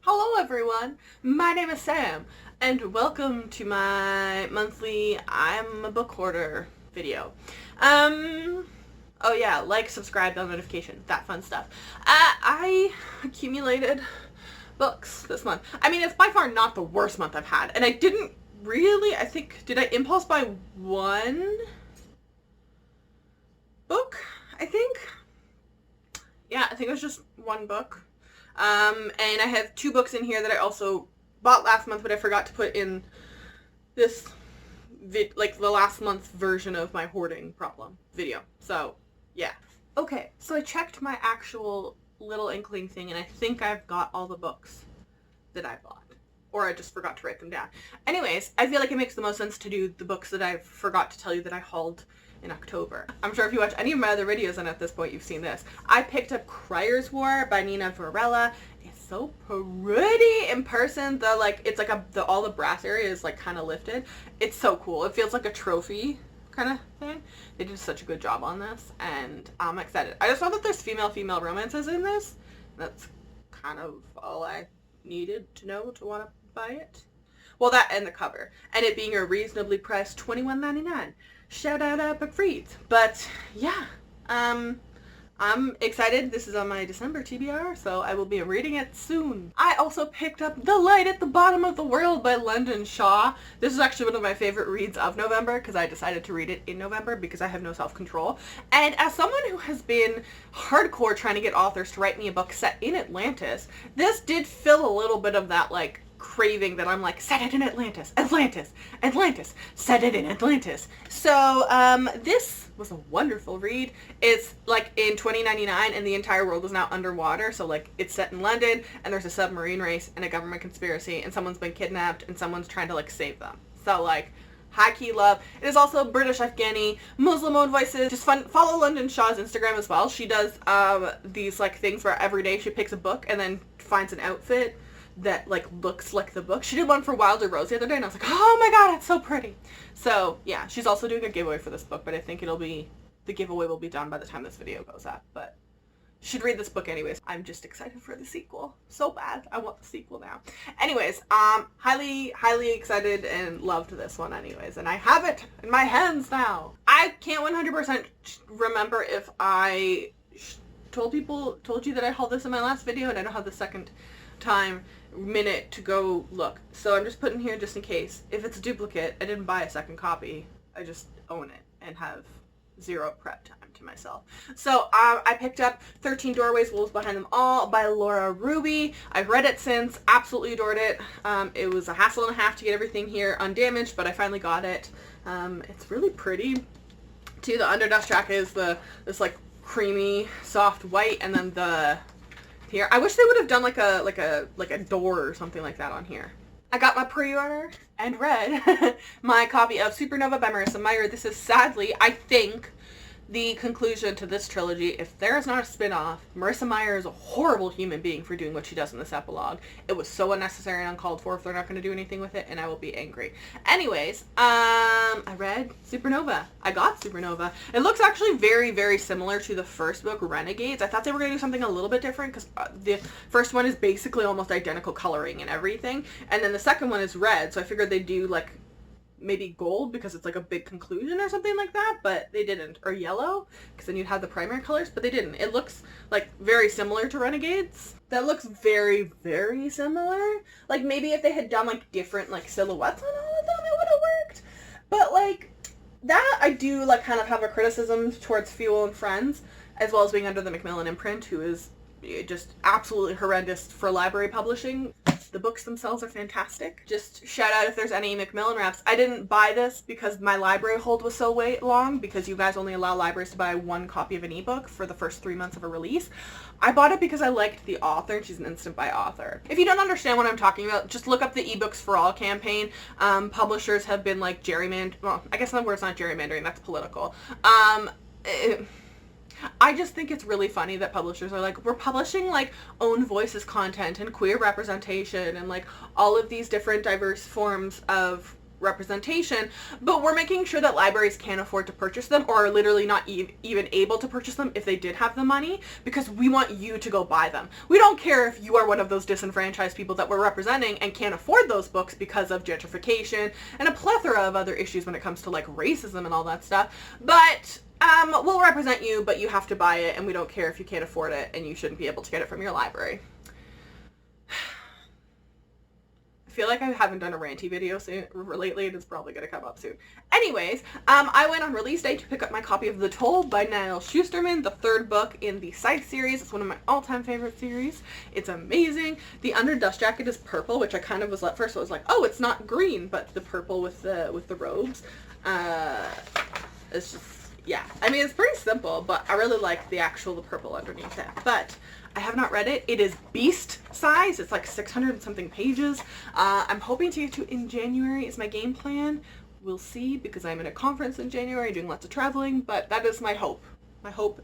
Hello everyone, my name is Sam, and welcome to my monthly I'm a book hoarder video. Oh yeah, like, subscribe, bell notification, that fun stuff. I accumulated books this month. I mean, it's by far not the worst month I've had, and I didn't really, did I impulse buy one book, I think? Yeah, I think it was just one book. And I have two books in here that I also bought last month, but I forgot to put in this, the last month's version of my hoarding problem video. So, yeah. Okay, so I checked my actual little inkling thing, and I think I've got all the books that I bought. Or I just forgot to write them down. Anyways, I feel like it makes the most sense to do the books that I forgot to tell you that I hauled in October. I'm sure if you watch any of my other videos, and at this point you've seen this. I picked up Crier's War by Nina Varela. It's so pretty in person. All the brass area is like kind of lifted. It's so cool. It feels like a trophy kind of thing. They did such a good job on this, and I'm excited. I just know that there's female romances in this. That's kind of all I needed to know to want to buy it. Well, that and the cover, and it being a reasonably priced $21.99. Shout out Epic Reads. But yeah, I'm excited. This is on my December TBR, so I will be reading it soon. I also picked up The Light at the Bottom of the World by London Shaw. This is actually one of my favorite reads of November because I decided to read it in November because I have no self-control. And as someone who has been hardcore trying to get authors to write me a book set in Atlantis, this did fill a little bit of that craving that I'm like, set it in Atlantis, set it in Atlantis. So this was a wonderful read. It's in 2099 and the entire world is now underwater, so it's set in London and there's a submarine race and a government conspiracy and someone's been kidnapped and someone's trying to save them. So high key love. It is also British Afghani, Muslim owned voices. Just fun. Follow London Shaw's Instagram as well. She does these things where every day she picks a book and then finds an outfit that looks like the book. She did one for Wilder Rose the other day and I was like, oh my god, it's so pretty. So yeah, she's also doing a giveaway for this book, but I think the giveaway will be done by the time this video goes up, but you should read this book anyways. I'm just excited for the sequel so bad. I want the sequel now. Anyways, highly excited and loved this one anyways, and I have it in my hands now. I can't 100% remember if I told you that I hauled this in my last video, and I don't have the second minute to go look, so I'm just putting here just in case. If it's a duplicate, I didn't buy a second copy. I just own it and have zero prep time to myself. So I picked up 13 Doorways, Wolves Behind Them All by Laura Ruby. I've read it since, absolutely adored it. It was a hassle and a half to get everything here undamaged, but I finally got it. It's really pretty too. The underdust track is this creamy soft white, and then the here. I wish they would have done like a door or something like that on here. I got my pre-order and read my copy of Supernova by Marissa Meyer. This is sadly, I think, the conclusion to this trilogy. If there is not a spin-off, Marissa Meyer is a horrible human being for doing what she does in this epilogue. It was so unnecessary and uncalled for if they're not going to do anything with it, and I will be angry. Anyways, I read Supernova. I got Supernova. It looks actually very, very similar to the first book, Renegades. I thought they were going to do something a little bit different because the first one is basically almost identical coloring and everything, and then the second one is red, so I figured they'd do maybe gold because it's a big conclusion or something like that, but they didn't. Or yellow, because then you'd have the primary colors, but they didn't. It looks very similar to Renegades. That looks very, very similar. Maybe if they had done different silhouettes on all of them, it would have worked. But that I do kind of have a criticism towards Fuel and Friends, as well as being under the Macmillan imprint, who is just absolutely horrendous for library publishing. The books themselves are fantastic. Just shout out if there's any Macmillan wraps. I didn't buy this because my library hold was so long, because you guys only allow libraries to buy one copy of an ebook for the first 3 months of a release. I bought it because I liked the author, and she's an instant buy author. If you don't understand what I'm talking about, just look up the eBooks for All campaign. Publishers have been well, I guess the word's not gerrymandering, that's political. I just think it's really funny that publishers are we're publishing own voices content and queer representation and all of these different diverse forms of representation, but we're making sure that libraries can't afford to purchase them or are literally not even able to purchase them if they did have the money, because we want you to go buy them. We don't care if you are one of those disenfranchised people that we're representing and can't afford those books because of gentrification and a plethora of other issues when it comes to like racism and all that stuff, but we'll represent you, but you have to buy it, and we don't care if you can't afford it, and you shouldn't be able to get it from your library. I feel like I haven't done a ranty video lately, and it's probably going to come up soon. Anyways, I went on release day to pick up my copy of The Toll by Niall Schusterman, the third book in the Scythe series. It's one of my all-time favorite series. It's amazing. The under dust jacket is purple, which I kind of was at first I was like, oh, it's not green, but the purple with the robes. It's just, yeah, I mean, it's pretty simple, but I really like the purple underneath it. But I have not read it. It is beast size. It's like 600 and something pages. I'm hoping to get to it in January is my game plan. We'll see, because I'm in a conference in January doing lots of traveling, but that is my hope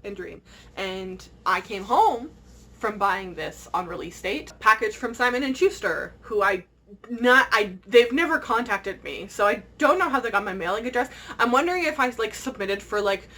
and dream. And I came home from buying this on release date. Package from Simon & Schuster, who they've never contacted me, so I don't know how they got my mailing address. I'm wondering if I like submitted for like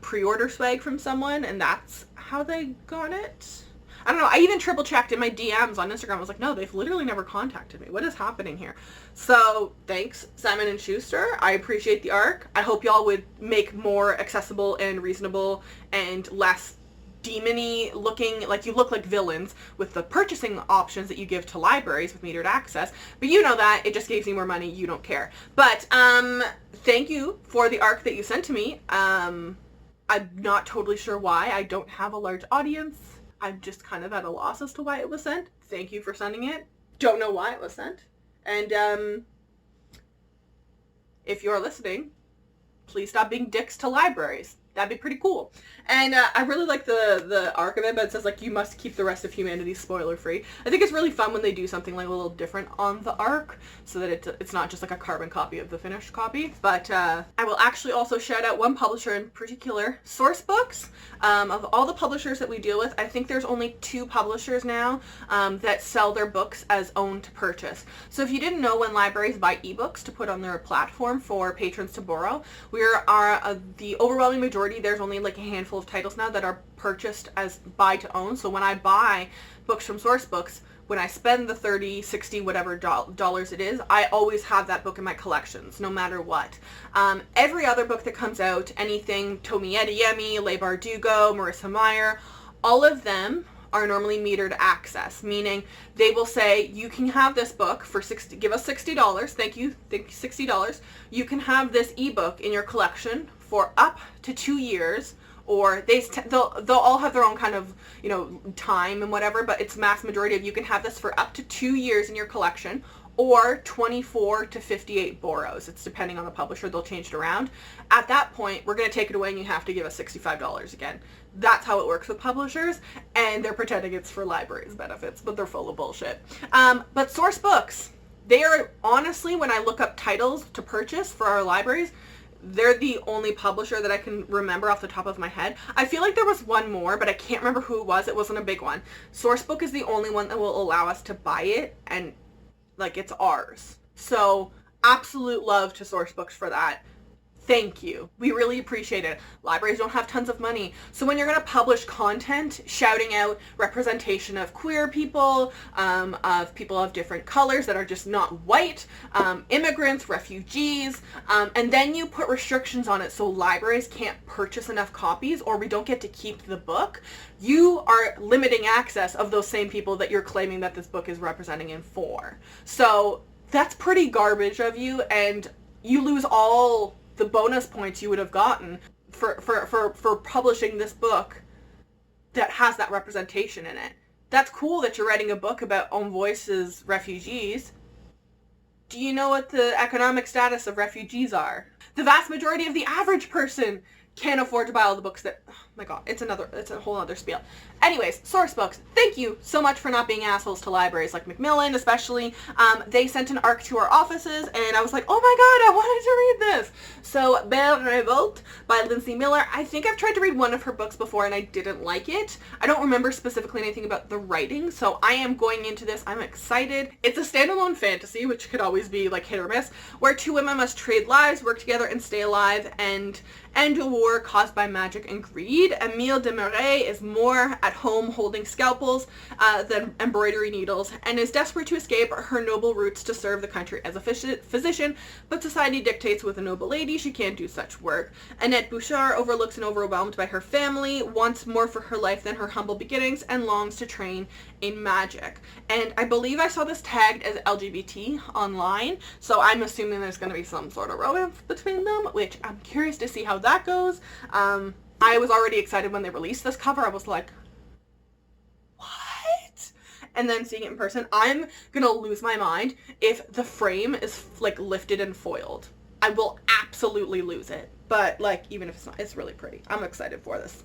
pre-order swag from someone and that's how they got it. I don't know. I even triple checked in my DMs on Instagram. I was like, no, they've literally never contacted me. What is happening here? So thanks, Simon & Schuster. I appreciate the arc. I hope y'all would make more accessible and reasonable and less demon-y looking, like you look like villains with the purchasing options that you give to libraries with metered access, but you know that it just gives you more money, you don't care. But thank you for the arc that you sent to me. I'm not totally sure why. I don't have a large audience. I'm just kind of at a loss as to why it was sent. Thank you for sending it. Don't know why it was sent. And if you're listening, please stop being dicks to libraries. That'd be pretty cool. And I really like the arc of it, but it says, like, you must keep the rest of humanity spoiler-free. I think it's really fun when they do something, like, a little different on the arc, so that it's not just, like, a carbon copy of the finished copy. But I will actually also shout out one publisher in particular, Source Books. Of all the publishers that we deal with, I think there's only 2 publishers now that sell their books as own to purchase. So if you didn't know, when libraries buy ebooks to put on their platform for patrons to borrow, we are the overwhelming majority. There's only like a handful of titles now that are purchased as buy to own. So when I buy books from Source Books, when I spend the $30, $60, whatever dollars it is, I always have that book in my collections, no matter what. Every other book that comes out, anything Tomi Adeyemi, Leigh Bardugo, Marissa Meyer, all of them are normally metered access, meaning they will say, you can have this book for give us $60, thank you, $60. You can have this ebook in your collection for up to 2 years, or they'll all have their own kind of, you know, time and whatever, but it's mass majority of you can have this for up to 2 years in your collection, or 24 to 58 borrows. It's depending on the publisher. They'll change it around. At that point, we're going to take it away and you have to give us $65 again. That's how it works with publishers, and they're pretending it's for libraries' benefits, but they're full of bullshit. But Source Books, they are honestly, when I look up titles to purchase for our libraries, they're the only publisher that I can remember off the top of my head. I feel like there was one more, but I can't remember who it was. It wasn't a big one. Sourcebook is the only one that will allow us to buy it, and like it's ours. So absolute love to Sourcebooks for that. Thank you. We really appreciate it. Libraries don't have tons of money. So when you're going to publish content shouting out representation of queer people, of people of different colors that are just not white, immigrants, refugees, and then you put restrictions on it so libraries can't purchase enough copies or we don't get to keep the book, you are limiting access of those same people that you're claiming that this book is representing in for. So that's pretty garbage of you, and you lose all the bonus points you would have gotten for publishing this book that has that representation in it. That's cool that you're writing a book about Own Voices refugees. Do you know what the economic status of refugees are? The vast majority of the average person can't afford to buy all the books that, oh my god, it's a whole other spiel. Anyways, source books. Thank you so much for not being assholes to libraries like Macmillan, especially. They sent an ARC to our offices, and I was like, oh my god, I wanted to read this. So, Belle Revolte by Litsy Miller. I think I've tried to read one of her books before, and I didn't like it. I don't remember specifically anything about the writing, so I am going into this. I'm excited. It's a standalone fantasy, which could always be like hit or miss, where two women must trade lives, work together, and stay alive, and end a war caused by magic and greed. Emile de Marais is more at home holding scalpels than embroidery needles, and is desperate to escape her noble roots to serve the country as a physician, but society dictates with a noble lady she can't do such work. Annette Bouchard overlooks and overwhelmed by her family, wants more for her life than her humble beginnings, and longs to train in magic. And I believe I saw this tagged as LGBT online, so I'm assuming there's going to be some sort of romance between them, which I'm curious to see how that goes. I was already excited when they released this cover. I was like, what? And then seeing it in person, I'm gonna lose my mind if the frame is like lifted and foiled. I will absolutely lose it. But like, even if it's not, it's really pretty. I'm excited for this.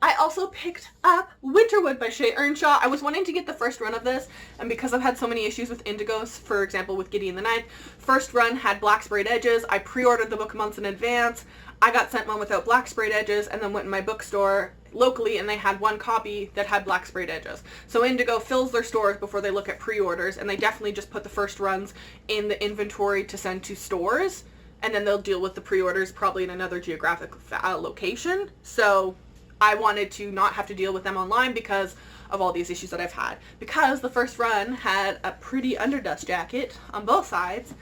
I also picked up Winterwood by Shay Earnshaw. I was wanting to get the first run of this, and because I've had so many issues with indigos, for example with Gideon the Ninth, first run had black sprayed edges. I pre-ordered the book months in advance. I got sent one without black sprayed edges, and then went in my bookstore locally and they had one copy that had black sprayed edges. So Indigo fills their stores before they look at pre-orders, and they definitely just put the first runs in the inventory to send to stores, and then they'll deal with the pre-orders probably in another geographic location. So I wanted to not have to deal with them online because of all these issues that I've had. Because the first run had a pretty underdust jacket on both sides.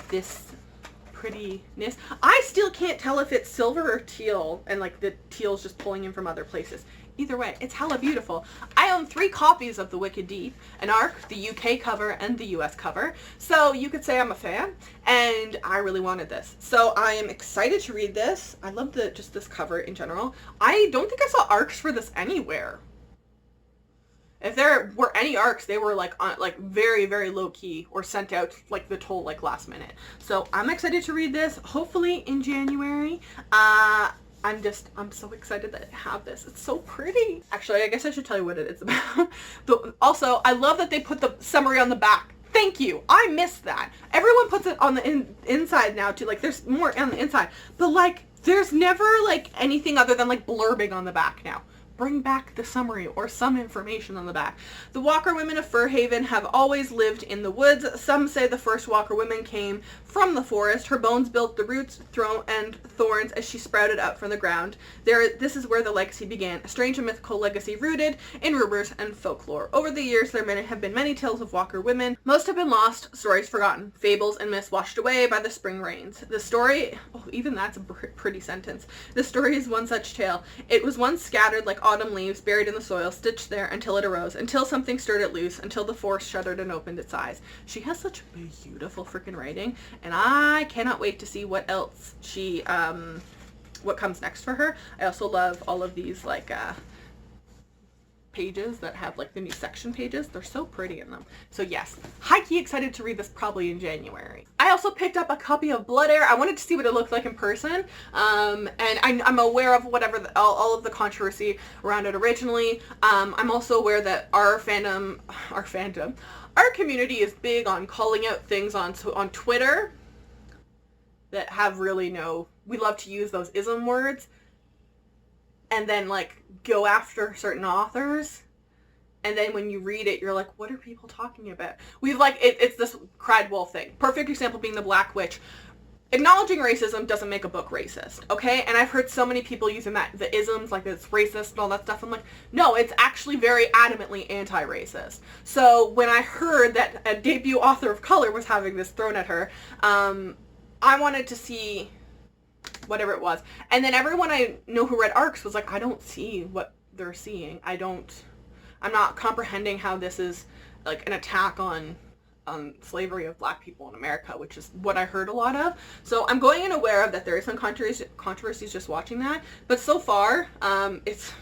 This prettiness. I still can't tell if it's silver or teal, and like the teal's just pulling in from other places. Either way, it's hella beautiful. I own 3 copies of The Wicked Deep, an ARC, the UK cover, and the US cover. So you could say I'm a fan, and I really wanted this. So I am excited to read this. I love just this cover in general. I don't think I saw ARCs for this anywhere. If there were any ARCs, they were like very, very low key, or sent out like the toll like last minute. So I'm excited to read this, hopefully in January. I'm so excited that I have this. It's so pretty. Actually, I guess I should tell you what it is about. Also, I love that they put the summary on the back. Thank you. I missed that. Everyone puts it on the inside now too. Like there's more on the inside, but like there's never like anything other than like blurbing on the back now. Bring back the summary or some information on the back. The Walker women of Fairhaven have always lived in the woods. Some say the first Walker women came from the forest. Her bones built the roots, and thorns as she sprouted up from the ground. This is where the legacy began, a strange and mythical legacy rooted in rumors and folklore. Over the years, there have been many tales of Walker women. Most have been lost, stories forgotten, fables and myths washed away by the spring rains. The story, oh, even that's a pretty sentence. The story is one such tale. It was once scattered like autumn leaves, buried in the soil, stitched there until it arose, until something stirred it loose, until the forest shuddered and opened its eyes. She has such beautiful freaking writing, and I cannot wait to see what else what comes next for her. I also love all of these like pages that have like the new section pages. They're so pretty in them. So yes, high-key excited to read this probably in January. I also picked up a copy of Blood Heir. I wanted to see what it looked like in person, and I'm aware of whatever all of the controversy around it originally. I'm also aware that our community is big on calling out things on Twitter that have really we love to use those ism words, and then like go after certain authors, and then when you read it, you're like, what are people talking about? We've like, it's this cried wolf thing. Perfect example being The Black Witch. Acknowledging racism doesn't make a book racist, okay? And I've heard so many people using the isms, like it's racist and all that stuff. I'm like, no, it's actually very adamantly anti-racist. So when I heard that a debut author of color was having this thrown at her, I wanted to see whatever it was. And then everyone I know who read ARCs was like, I don't see what they're seeing. I'm not comprehending how this is like an attack on slavery of Black people in America, which is what I heard a lot of. So I'm going in aware of that there is some controversies just watching that. But so far, it's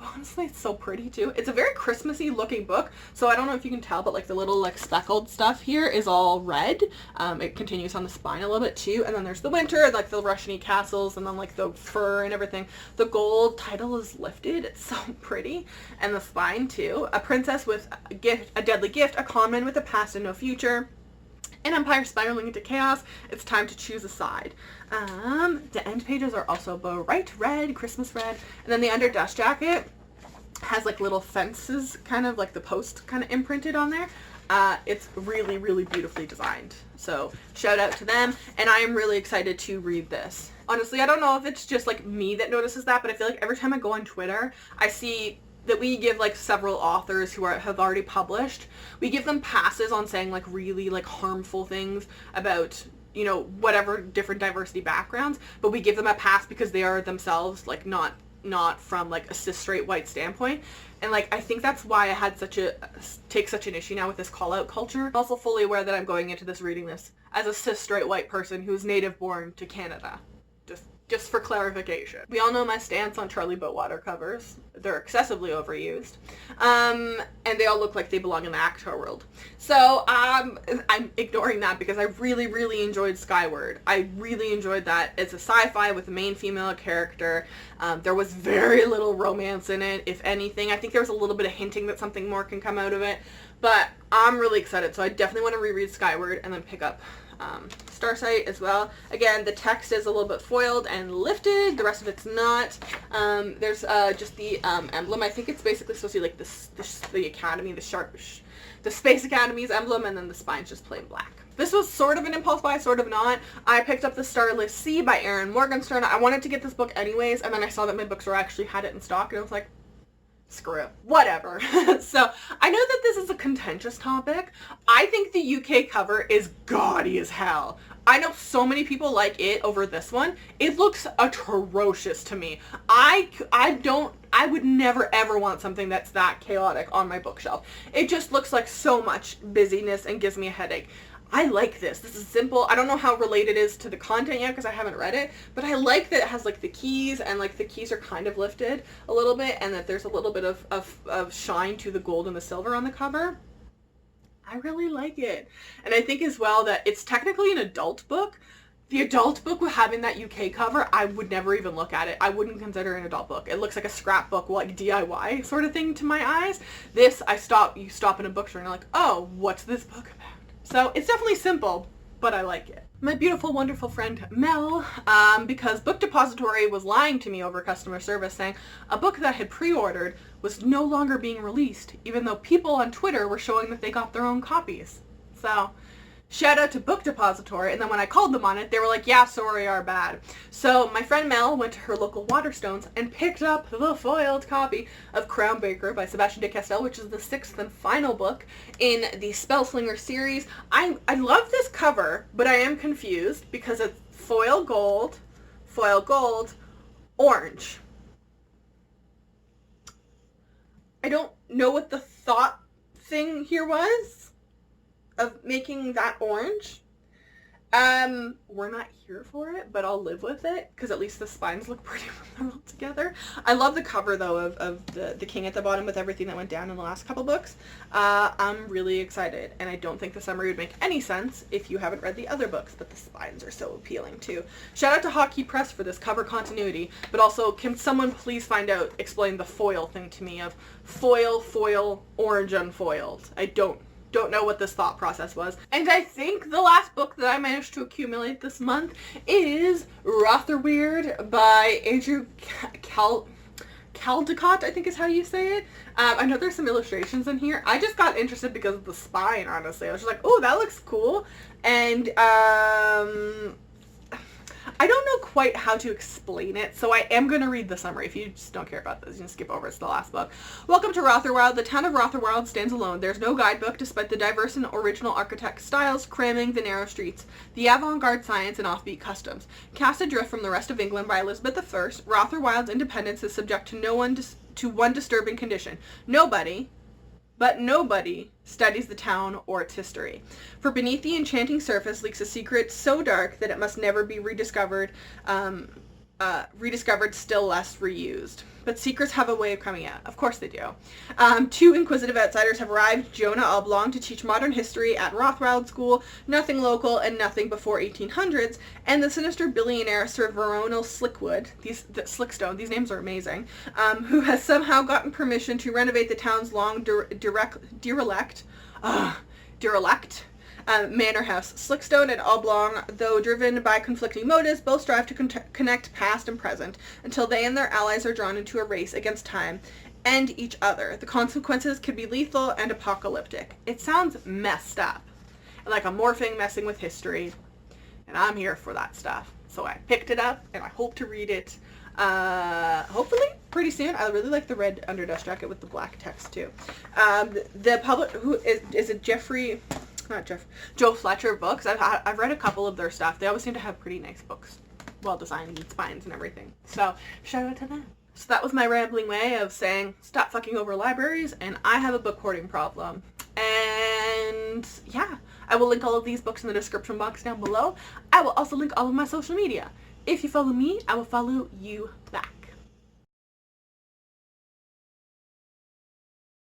Honestly, it's so pretty too. It's a very Christmassy looking book, so I don't know if you can tell, but like the little like speckled stuff here is all red. It continues on the spine a little bit too, and then there's the winter, like the Russian-y castles, and then like the fur and everything. The gold title is lifted. It's so pretty, and the spine too. A princess with a gift, a deadly gift, a con man with a past and no future. An empire spiraling into chaos. It's time to choose a side. The end pages are also bright red, Christmas red. And then the under dust jacket has like little fences, kind of like the post kind of imprinted on there. It's really, really beautifully designed. So shout out to them. And I am really excited to read this. Honestly, I don't know if it's just like me that notices that, but I feel like every time I go on Twitter, I see that we give like several authors who have already published, we give them passes on saying like really like harmful things about, you know, whatever different diversity backgrounds, but we give them a pass because they are themselves like not from like a cis straight white standpoint. And like I think that's why I had take such an issue now with this call out culture. I'm also fully aware that I'm going into this reading this as a cis straight white person who's native born to Canada. Just for clarification. We all know my stance on Charlie Boatwater covers. They're excessively overused. And they all look like they belong in the ACOTAR world. So I'm ignoring that because I really, really enjoyed Skyward. I really enjoyed that. It's a sci-fi with a main female character. There was very little romance in it, if anything. I think there was a little bit of hinting that something more can come out of it. But I'm really excited. So I definitely want to reread Skyward and then pick up Starsight as well. Again, the text is a little bit foiled and lifted. The rest of it's not. There's just the emblem. I think it's basically supposed to be like the Academy, the Space Academy's emblem, and then the spine's just plain black. This was sort of an impulse buy, sort of not. I picked up the Starless Sea by Erin Morgenstern. I wanted to get this book anyways, and then I saw that my bookstore actually had it in stock, and I was like, screw it. Whatever. So I know that this is a contentious topic. I think the UK cover is gaudy as hell. I know so many people like it over this one. It looks atrocious to me. I would never ever want something that's that chaotic on my bookshelf. It just looks like so much busyness and gives me a headache. I like this. This is simple. I don't know how related it is to the content yet because I haven't read it, but I like that it has like the keys, and like the keys are kind of lifted a little bit, and that there's a little bit of shine to the gold and the silver on the cover. I really like it. And I think as well that it's technically an adult book. The adult book with having that UK cover, I would never even look at it. I wouldn't consider it an adult book. It looks like a scrapbook, like DIY sort of thing to my eyes. This, you stop in a bookstore and you're like, oh, what's this book about? So it's definitely simple, but I like it. My beautiful, wonderful friend Mel, because Book Depository was lying to me over customer service saying a book that I had pre-ordered was no longer being released, even though people on Twitter were showing that they got their own copies. So shout out to Book Depository, and then when I called them on it, they were like, yeah, sorry, our bad. So my friend Mel went to her local Waterstones and picked up the foiled copy of Crown Breaker by Sebastian de Castell, which is the 6th and final book in the Spellslinger series. I love this cover, but I am confused because it's foil gold, orange. I don't know what the thought thing here was of making that orange. We're not here for it, but I'll live with it because at least the spines look pretty when they're all together. I love the cover though of the king at the bottom with everything that went down in the last couple books. I'm really excited, and I don't think the summary would make any sense if you haven't read the other books, but the spines are so appealing too. Shout out to Hotkey Press for this cover continuity, but also can someone please explain the foil thing to me of foil, orange unfoiled. I don't know what this thought process was. And I think the last book that I managed to accumulate this month is Rotherweird by Andrew Caldecott, I think is how you say it. I know there's some illustrations in here. I just got interested because of the spine, honestly. I was just like, oh, that looks cool. And I don't know quite how to explain it, so I am going to read the summary. If you just don't care about this, you can skip over. It's the last book. Welcome to Rotherwild. The town of Rotherwild stands alone. There's no guidebook, despite the diverse and original architect styles cramming the narrow streets, the avant-garde science, and offbeat customs. Cast adrift from the rest of England by Elizabeth I, Rotherwild's independence is subject to one disturbing condition. Nobody studies the town or its history. For beneath the enchanting surface leaks a secret so dark that it must never be rediscovered, rediscovered, still less reused. But secrets have a way of coming out. Of course they do. Two inquisitive outsiders have arrived, Jonah Oblong to teach modern history at Rothschild School, nothing local and nothing before 1800s, and the sinister billionaire Sir Veronal Slickstone, these names are amazing, who has somehow gotten permission to renovate the town's long derelict manor house. Slickstone and Oblong, though driven by conflicting motives, both strive to connect past and present until they and their allies are drawn into a race against time and each other. The consequences could be lethal and apocalyptic. It sounds messed up, like a morphing messing with history, and I'm here for that stuff. So I picked it up, and I hope to read it hopefully pretty soon. I really like the red underdust jacket with the black text too. The public, who is it Joe Fletcher books. I've read a couple of their stuff. They always seem to have pretty nice books, well designed and spines and everything. So shout out to them. So that was my rambling way of saying stop fucking over libraries, and I have a book hoarding problem. And yeah, I will link all of these books in the description box down below. I will also link all of my social media. If you follow me, I will follow you back.